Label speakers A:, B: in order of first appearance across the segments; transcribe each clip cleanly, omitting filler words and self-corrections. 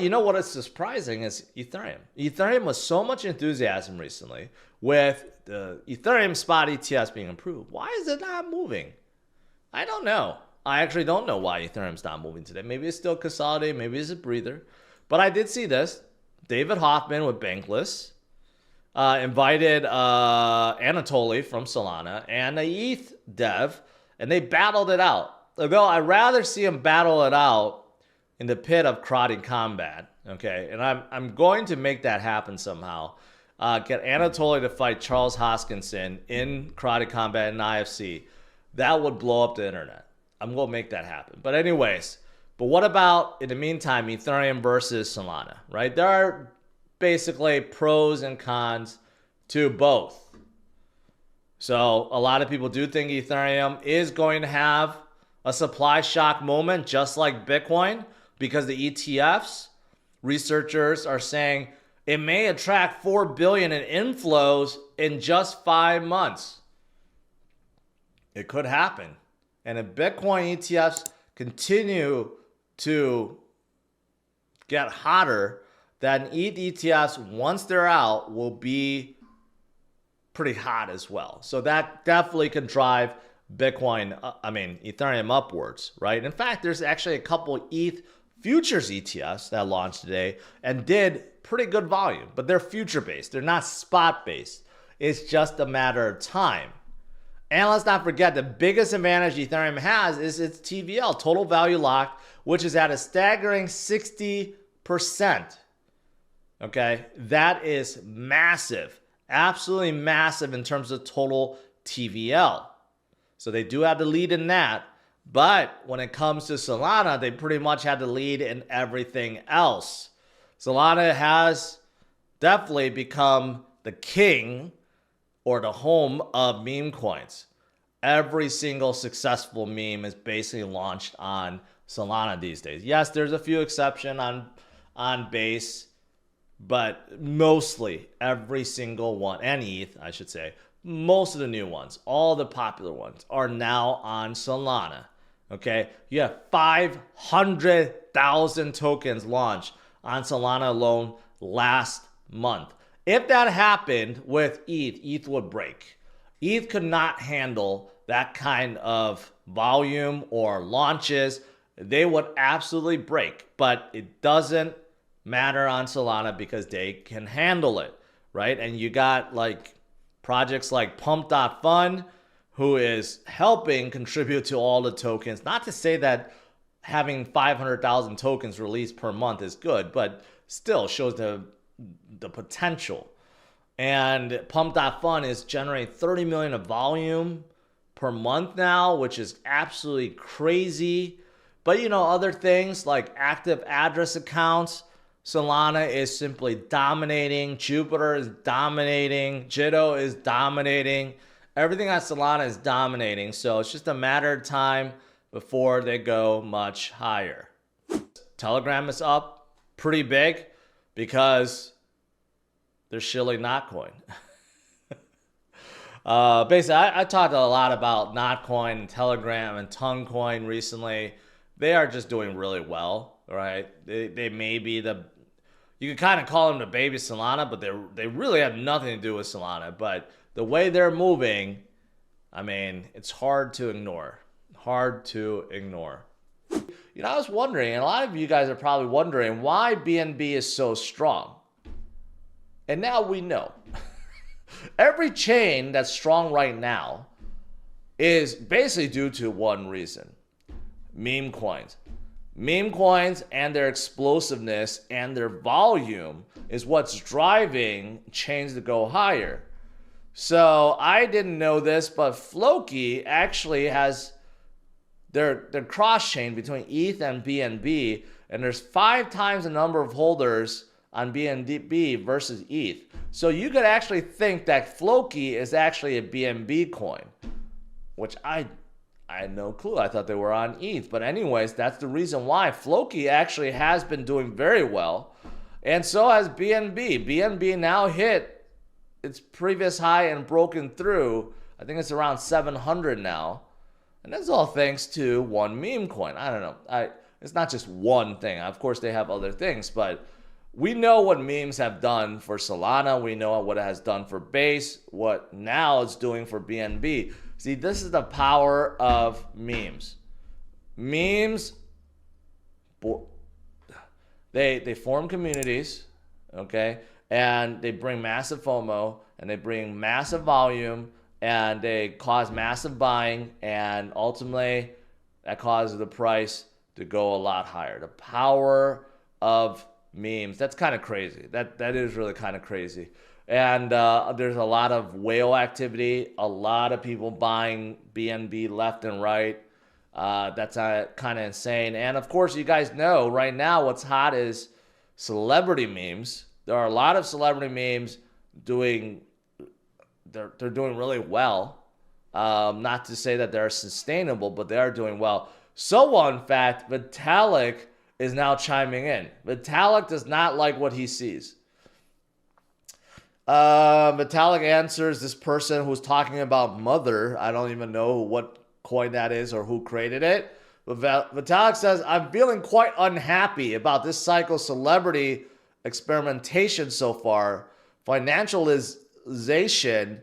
A: You know what is surprising is Ethereum. Ethereum was so much enthusiasm recently with the Ethereum spot ETFs being approved. Why is it not moving? I don't know. I actually don't know why Ethereum's not moving today. Maybe it's still consolidating. Maybe it's a breather. But I did see this. David Hoffman with Bankless invited Anatoly from Solana and a ETH dev, and they battled it out. Although I'd rather see them battle it out in the pit of karate combat, okay? And I'm going to make that happen somehow. Get Anatoly to fight Charles Hoskinson in karate combat in IFC. That would blow up the internet. I'm going to make that happen. But anyways, but what about, in the meantime, Ethereum versus Solana, right? There are basically pros and cons to both. So a lot of people do think Ethereum is going to have a supply shock moment, just like Bitcoin, because the ETFs, researchers are saying it may attract 4 billion in inflows in just 5 months. It could happen. And if Bitcoin ETFs continue to get hotter, then ETH ETFs, once they're out, will be pretty hot as well. So that definitely can drive Ethereum upwards, right? In fact, there's actually a couple ETH futures ETFs that launched today and did pretty good volume, but they're future-based. They're not spot-based. It's just a matter of time. And let's not forget, the biggest advantage Ethereum has is its TVL, total value locked, which is at a staggering 60%. Okay, that is massive, absolutely massive in terms of total TVL. So they do have the lead in that. But when it comes to Solana, they pretty much had the lead in everything else. Solana has definitely become the king or the home of meme coins. Every single successful meme is basically launched on Solana these days. Yes, there's a few exceptions on Base, but mostly every single one, and ETH, I should say, most of the new ones, all the popular ones, are now on Solana. Okay, you have 500,000 tokens launched on Solana alone last month. If that happened with ETH, ETH would break. ETH could not handle that kind of volume or launches. They would absolutely break, but it doesn't matter on Solana because they can handle it, right? And you got like projects like Pump.Fun, who is helping contribute to all the tokens. Not to say that having 500,000 tokens released per month is good, but still shows the potential. And Pump.Fun is generating 30 million of volume per month now, which is absolutely crazy. But you know, other things like active address accounts, Solana is simply dominating. Jupiter is dominating. Jitto is dominating. Everything on Solana is dominating. So it's just a matter of time before they go much higher. Telegram is up pretty big because they're shilling Notcoin. Basically, I talked a lot about Notcoin and Telegram and Tonguecoin recently. They are just doing really well, right? They may be you can kind of call them the baby Solana, but they really have nothing to do with Solana. But the way they're moving, I mean, it's hard to ignore. Hard to ignore. You know, I was wondering, and a lot of you guys are probably wondering, why BNB is so strong. And now we know. Every chain that's strong right now is basically due to one reason. Meme coins. Meme coins and their explosiveness and their volume is what's driving chains to go higher. So I didn't know this, but Floki actually has their cross-chain between ETH and BNB, and there's 5 times the number of holders on BNB versus ETH. So you could actually think that Floki is actually a BNB coin, which I had no clue. I thought they were on ETH. But anyways, that's the reason why. Floki actually has been doing very well, and so has BNB. BNB now hit its previous high and broken through. I think it's around 700 now. And that's all thanks to one meme coin. I don't know. it's not just one thing. Of course, they have other things, but we know what memes have done for Solana. We know what it has done for Base, what now it's doing for BNB. See, this is the power of memes. Memes, they form communities, okay? And they bring massive FOMO, and they bring massive volume, and they cause massive buying, and ultimately that causes the price to go a lot higher. The power of memes. That's kind of crazy. That is really kind of crazy. And there's a lot of whale activity, a lot of people buying BNB left and right. That's kind of insane. And of course, you guys know right now what's hot is celebrity memes. There are a lot of celebrity memes doing, they're doing really well. Not to say that they're sustainable, but they are doing well. So in fact, Vitalik is now chiming in. Vitalik does not like what he sees. Vitalik answers this person who's talking about Mother. I don't even know what coin that is or who created it. But Vitalik says, I'm feeling quite unhappy about this cycle celebrity experimentation so far. Financialization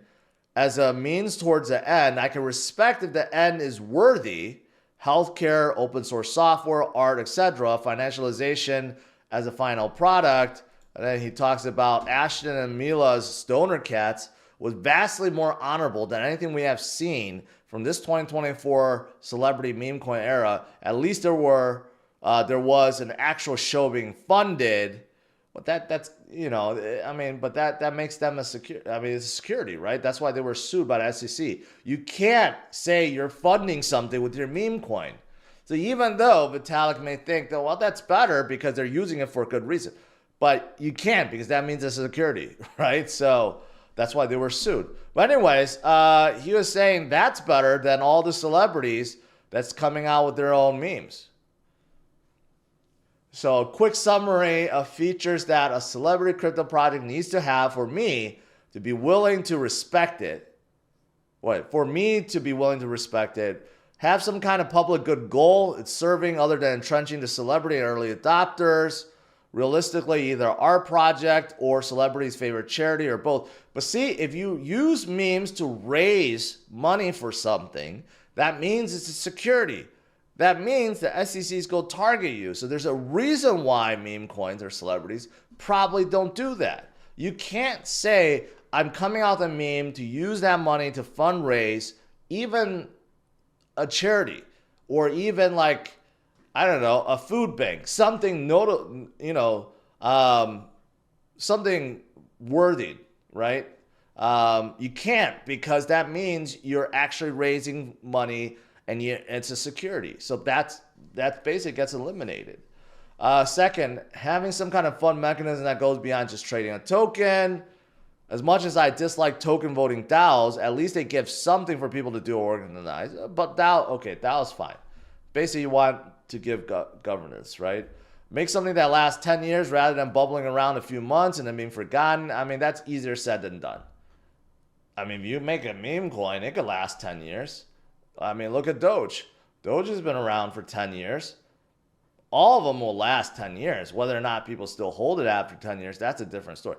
A: as a means towards the end. I can respect if the end is worthy. Healthcare, open source software, art, etc. Financialization as a final product. And then he talks about Ashton and Mila's Stoner Cats was vastly more honorable than anything we have seen from this 2024 celebrity meme coin era. At least there was an actual show being funded. But that's you know, I mean, but that makes them it's a security, right? That's why they were sued by the SEC. You can't say you're funding something with your meme coin. So even though Vitalik may think that, well, that's better because they're using it for a good reason, but you can't because that means it's security, right? So that's why they were sued. But anyways, he was saying that's better than all the celebrities that's coming out with their own memes. So a quick summary of features that a celebrity crypto project needs to have for me to be willing to respect it. For me to be willing to respect it, have some kind of public good goal it's serving other than entrenching the celebrity and early adopters. Realistically, either our project or celebrity's favorite charity or both. But see, if you use memes to raise money for something, that means it's a security. That means the SECs go target you. So there's a reason why meme coins or celebrities probably don't do that. You can't say, I'm coming out with a meme to use that money to fundraise even a charity or even like, I don't know, a food bank, something something worthy, right? You can't because that means you're actually raising money and it's a security. So that basically gets eliminated. Second, having some kind of fund mechanism that goes beyond just trading a token. As much as I dislike token voting DAOs, at least they give something for people to do or organize. But DAO's fine. Basically, you want to give governance, right? Make something that lasts 10 years rather than bubbling around a few months and then being forgotten. I mean, that's easier said than done. I mean, if you make a meme coin, it could last 10 years. I mean, look at Doge. Doge has been around for 10 years. All of them will last 10 years. Whether or not people still hold it after 10 years, that's a different story.